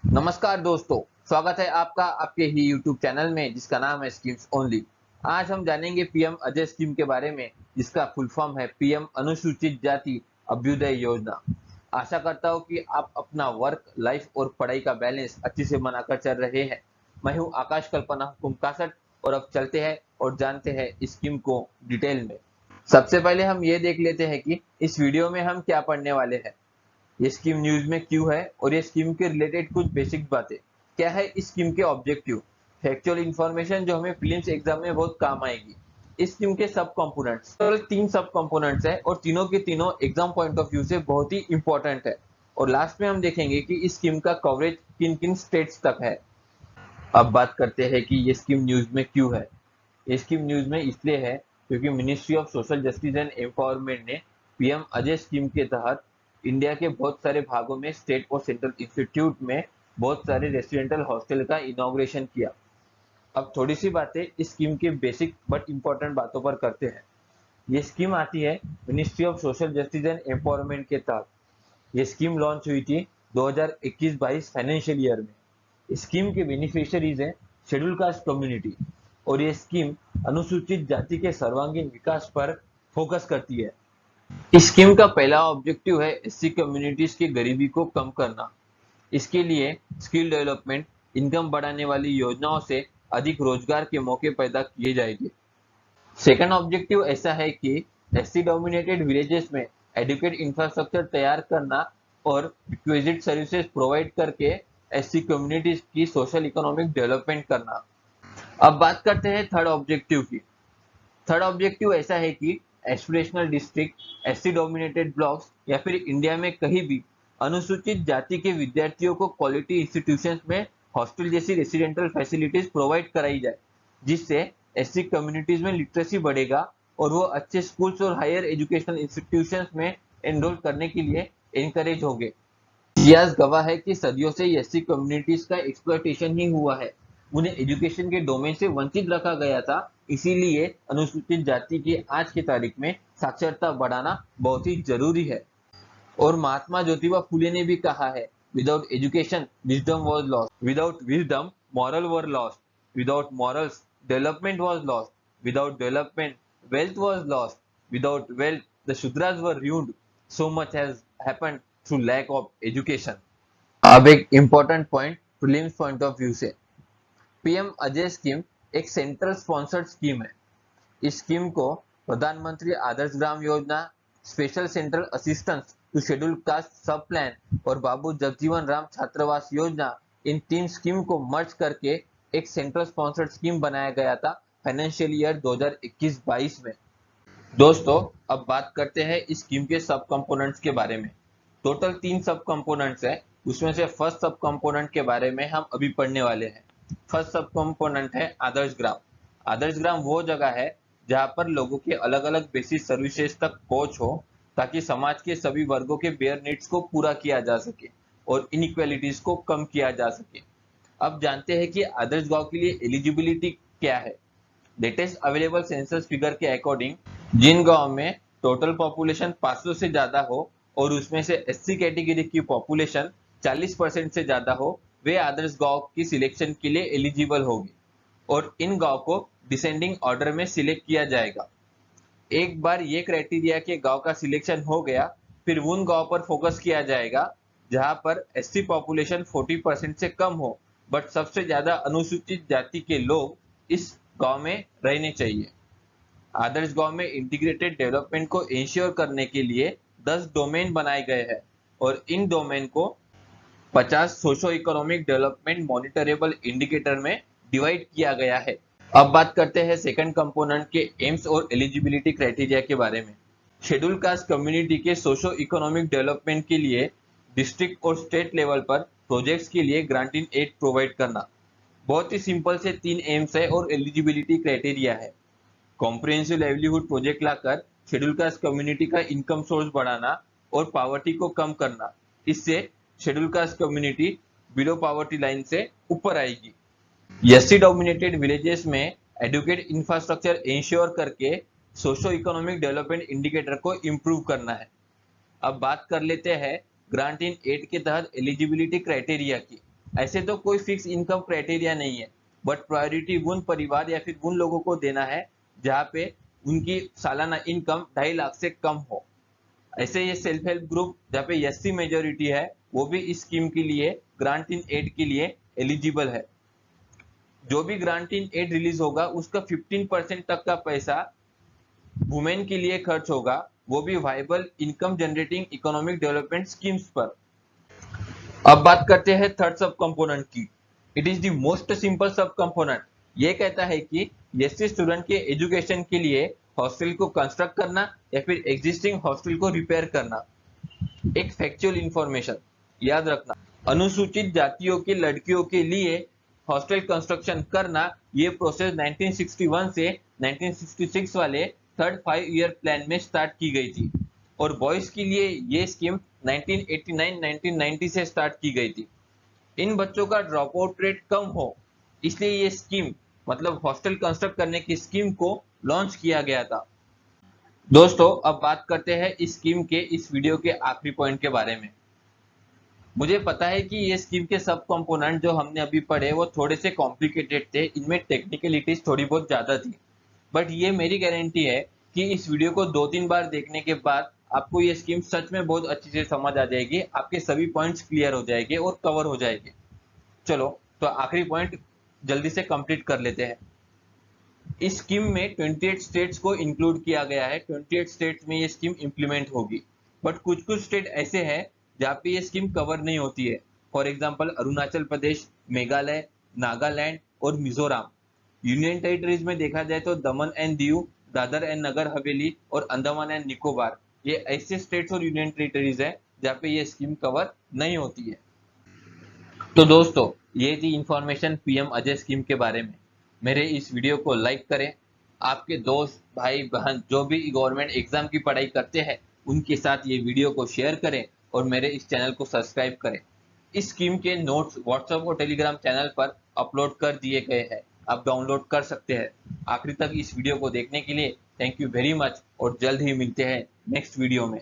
नमस्कार दोस्तों, स्वागत है आपका आपके ही YouTube चैनल में जिसका नाम है स्कीम्स ओनली। आज हम जानेंगे पीएम अजय स्कीम के बारे में, जिसका फुल फॉर्म है पीएम अनुसूचित जाति अभ्युदय योजना। आशा करता हूँ कि आप अपना वर्क लाइफ और पढ़ाई का बैलेंस अच्छे से बनाकर चल रहे हैं। मैं हूँ आकाश कल्पना हुकुम कासट और अब चलते हैं और जानते हैं इस स्कीम को डिटेल में। सबसे पहले हम ये देख लेते हैं कि इस वीडियो में हम क्या पढ़ने वाले हैं, ये स्कीम न्यूज में क्यों है और ये स्कीम के रिलेटेड कुछ बेसिक बातें क्या है, इस स्कीम के ऑब्जेक्टिव, फैक्चुअल इंफॉर्मेशन जो हमें प्रीलिम्स एग्जाम में बहुत काम आएगी। इस स्कीम के सब कंपोनेंट्स, टोटल 3 सब कंपोनेंट्स है और तीनों के तीनों एग्जाम पॉइंट ऑफ व्यू से बहुत ही इंपॉर्टेंट है। और लास्ट में हम देखेंगे कि इस स्कीम का कवरेज किन किन स्टेट्स तक है। अब बात करते हैं कि ये स्कीम न्यूज में क्यों है। ये स्कीम न्यूज में इसलिए है क्योंकि ministry of social justice and empowerment ने पीएम अजय स्कीम के तहत इंडिया के बहुत सारे भागों में स्टेट और सेंट्रल इंस्टीट्यूट में बहुत सारे रेसिडेंटल हॉस्टल का इनॉग्रेशन किया। अब थोड़ी सी बातें इस स्कीम के बेसिक बट इंपॉर्टेंट बातों पर करते हैं। ये स्कीम आती है ministry of social justice and empowerment के तहत। ये स्कीम लॉन्च हुई थी 2021-22 फाइनेंशियल ईयर में। स्कीम के बेनिफिशियरीज हैं शेड्यूल कास्ट कम्युनिटी और ये स्कीम अनुसूचित जाति के सर्वांगीण विकास पर फोकस करती है। इस स्कीम का पहला ऑब्जेक्टिव है एससी कम्युनिटीज की गरीबी को कम करना। इसके लिए स्किल डेवलपमेंट, इनकम बढ़ाने वाली योजनाओं से अधिक रोजगार के मौके पैदा किए जाएंगे। सेकंड ऑब्जेक्टिव ऐसा है कि एससी डोमिनेटेड विलेजेस में एडुकेट इंफ्रास्ट्रक्चर तैयार करना और रिक्विजिट सर्विसेज प्रोवाइड करके एससी कम्युनिटीज की सोशल इकोनॉमिक डेवलपमेंट करना। अब बात करते हैं थर्ड ऑब्जेक्टिव की। थर्ड ऑब्जेक्टिव ऐसा है कि aspirational district, SC dominated blocks या फिर इंडिया में कहीं भी अनुसूचित जाति के विद्यार्थियों को क्वालिटी इंस्टीट्यूशंस में हॉस्टल जैसी रेसिडेंटल फैसिलिटीज प्रोवाइड कराई जाए, जिससे एससी कम्युनिटीज में लिटरेसी बढ़ेगा और वो अच्छे स्कूल्स और हायर एजुकेशनल इंस्टीट्यूशंस में एनरोल करने के लिए एनकरेज होंगे। इतिहास गवाह है कि सदियों से एससी कम्युनिटीज का एक्सप्लॉयटेशन ही हुआ है। उन्हें एजुकेशन के डोमेन से वंचित रखा गया था। इसीलिए अनुसूचित जाति की आज की तारीख में साक्षरता बढ़ाना बहुत ही जरूरी है। और महात्मा ज्योतिबा फुले ने भी कहा है, without education wisdom was lost, without wisdom moral were lost, without morals development was lost, without development wealth was lost, without wealth the Shudras were ruined. So much has happened through lack of education. अब एक important point prelims point of view से, PM Ajay scheme एक central sponsored scheme है। इस scheme को Pradhanmantri Adarsh Gram Yojana, special central assistance to schedule caste sub plan और बाबू जगजीवन राम छात्रावास योजना, इन 3 स्कीम को मर्ज करके एक सेंट्रल स्पॉन्सर्ड स्कीम बनाया गया था फाइनेंशियल ईयर 2021-22 में। दोस्तों, अब बात करते हैं इस स्कीम के सब कंपोनेंट्स के बारे में। टोटल 3 सब कंपोनेंट्स है, उसमें से फर्स्ट सब कंपोनेंट के बारे में हम अभी पढ़ने वाले हैं। फर्स्ट सब कंपोनेंट है आदर्श ग्राम। आदर्श ग्राम वो जगह है जहां पर लोगों के अलग अलग बेसिक सर्विसेज तक पहुंच हो, ताकि समाज के सभी वर्गों के बेयर नीड्स को पूरा किया जा सके और इनइक्वालिटीज को कम किया जा सके। अब जानते हैं कि आदर्श गांव के लिए एलिजिबिलिटी क्या है। लेटेस्ट अवेलेबल सेंसस फिगर के अकॉर्डिंग जिन गांव में टोटल पॉपुलेशन 500 से ज्यादा हो और उसमें से एससी कैटेगरी की पॉपुलेशन 40% से ज्यादा हो, वे आदर्श गांव की सिलेक्शन के लिए एलिजिबल होगी और इन गांव को डिसेंडिंग ऑर्डर में सिलेक्ट किया जाएगा। एक बार ये क्राइटेरिया के गांव का सिलेक्शन हो गया, फिर उन गांव पर फोकस किया जाएगा जहां पर एससी पॉपुलेशन 40% से कम हो, बट सबसे ज्यादा अनुसूचित जाति के लोग इस गांव में रहने चाहिए। आदर्श गांव में इंटीग्रेटेड डेवलपमेंट को इंश्योर करने के लिए 10 डोमेन बनाए गए हैं और इन डोमेन को 50 socio economic development monitorable indicator में डिवाइड किया गया है। अब बात करते हैं सेकंड कंपोनेंट के एम्स और एलिजिबिलिटी क्राइटेरिया के बारे में। शेड्यूल कास्ट कम्युनिटी के सोशो इकोनॉमिक डेवलपमेंट के लिए डिस्ट्रिक्ट और स्टेट लेवल पर प्रोजेक्ट्स के लिए ग्रांट इन एड प्रोवाइड करना। बहुत ही सिंपल से 3 एम्स है और एलिजिबिलिटी क्राइटेरिया है। कॉम्प्रिहेंसिव लाइवलीहुड प्रोजेक्ट लाकर शेड्यूल कास्ट कम्युनिटी का इनकम सोर्स बढ़ाना और पॉवर्टी को कम करना। इससे schedule caste community below poverty line से ऊपर आएगी। एससी डोमिनेटेड विलेजेस में एडुकेट इंफ्रास्ट्रक्चर इंश्योर करके सोशो इकोनॉमिक डेवलपमेंट इंडिकेटर को इम्प्रूव करना है। अब बात कर लेते हैं ग्रांट इन एड के तहत एलिजिबिलिटी क्राइटेरिया की। ऐसे तो कोई फिक्स इनकम क्राइटेरिया नहीं है, बट प्रायोरिटी उन परिवार या फिर उन लोगों को देना है जहाँ पे उनकी सालाना इनकम 2.5 लाख से कम हो। ऐसे ये सेल्फ हेल्प ग्रुप जहाँ पे एससी मेजोरिटी है वो भी इस स्कीम के लिए ग्रांट इन एड के लिए एलिजिबल है। जो भी ग्रांट इन एड रिलीज होगा उसका 15% तक का पैसा वुमेन के लिए खर्च होगा, वो भी viable income generating economic development schemes पर। अब बात करते हैं थर्ड सब कंपोनेंट की। It is the most simple सब कंपोनेंट। ये कहता है कि एससी स्टूडेंट के एजुकेशन के लिए हॉस्टल को कंस्ट्रक्ट करना या फिर एग्जिस्टिंग हॉस्टल को रिपेयर करना। एक फैक्चुअल इंफॉर्मेशन याद रखना, अनुसूचित जातियों की लड़कियों के लिए हॉस्टल कंस्ट्रक्शन करना ये प्रोसेस 1961 से 1966 वाले थर्ड 5 ईयर प्लान में स्टार्ट की गई थी, और बॉयज के लिए ये स्कीम 1989-1990 से स्टार्ट की गई थी। इन बच्चों का ड्रॉप आउट रेट कम हो इसलिए ये स्कीम मतलब हॉस्टल कंस्ट्रक्ट करने की स्कीम को लॉन्च किया गया था। दोस्तों अब बात करते हैं इस स्कीम के इस वीडियो के आखिरी पॉइंट के बारे में। मुझे पता है कि ये स्कीम के सब कंपोनेंट जो हमने अभी पढ़े वो थोड़े से कॉम्प्लिकेटेड थे, इनमें टेक्निकलिटीज थोड़ी बहुत ज्यादा थी, बट ये मेरी गारंटी है कि इस वीडियो को 2-3 बार देखने के बाद आपको ये स्कीम सच में बहुत अच्छी से समझ आ जाएगी, आपके सभी पॉइंट्स क्लियर हो जाएंगे और कवर हो जाएंगे। चलो तो आखिरी पॉइंट जल्दी से कंप्लीट कर लेते हैं। इस स्कीम में 28 स्टेट्स को इंक्लूड किया गया है। 28 स्टेट्स में ये स्कीम इंप्लीमेंट होगी, बट कुछ कुछ स्टेट ऐसे हैं जहाँ पे ये स्कीम कवर नहीं होती है। फॉर एग्जांपल अरुणाचल प्रदेश, मेघालय, नागालैंड और मिजोरम। यूनियन टेरिटरीज में देखा जाए तो दमन एंड दीव, दादर एंड नगर हवेली और अंडमान एंड निकोबार, ये ऐसे स्टेट्स और यूनियन टेरिटरीज है जहाँ पे ये स्कीम कवर नहीं होती है। तो दोस्तों ये थी इंफॉर्मेशन पीएम अजय स्कीम के बारे में। मेरे इस वीडियो को लाइक करें, आपके दोस्त भाई बहन जो भी गवर्नमेंट एग्जाम की पढ़ाई करते हैं उनके साथ ये वीडियो को शेयर करें और मेरे इस चैनल को सब्सक्राइब करें। इस स्कीम के नोट्स व्हाट्सएप और टेलीग्राम चैनल पर अपलोड कर दिए गए हैं, आप डाउनलोड कर सकते हैं। आखिरी तक इस वीडियो को देखने के लिए थैंक यू वेरी मच और जल्द ही मिलते हैं नेक्स्ट वीडियो में।